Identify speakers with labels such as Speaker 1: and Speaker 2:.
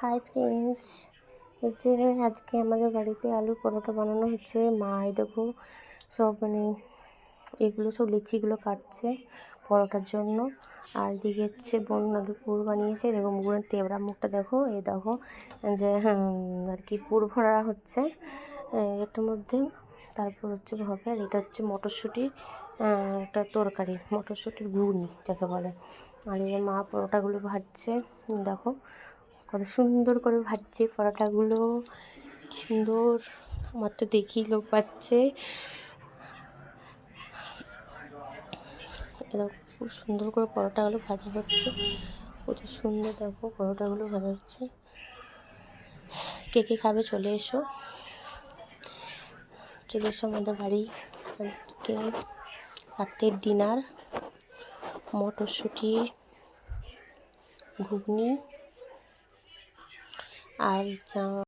Speaker 1: Hi friends, এই যে আজকে আমাদের বাড়িতে আলুর পরোটা বানানো হচ্ছে। মা এই দেখো সব এগুলো সব লিচিগুলো কাটছে পরোটার জন্য। আর এদিকে হচ্ছে বোন আলুর পুর বানিয়েছে। দেখো বোনের তেবড়া মুখটা দেখো, এই দেখো যে আর কি পুর ভরা হচ্ছে এটার মধ্যে। তারপর হচ্ছে হবে, আর এটা হচ্ছে মটরশুঁটির একটা তরকারি, মটরশুঁটির ঘুগনি যাকে বলে। আর এই মা পরোটাগুলো ভাজছে, দেখো কত সুন্দর করে ভাজছে পরোটাগুলো, সুন্দর। আমার তো দেখি লোক পাচ্ছে। এরকম খুব সুন্দর করে পরোটাগুলো ভাজা হচ্ছে, কত সুন্দর দেখো পরোটাগুলো ভাজা হচ্ছে। কে কে খাবে চলে এসো, চলে এসো আমাদের বাড়ি। আজকে রাতের ডিনার মটরশুঁটি ঘুগনি আর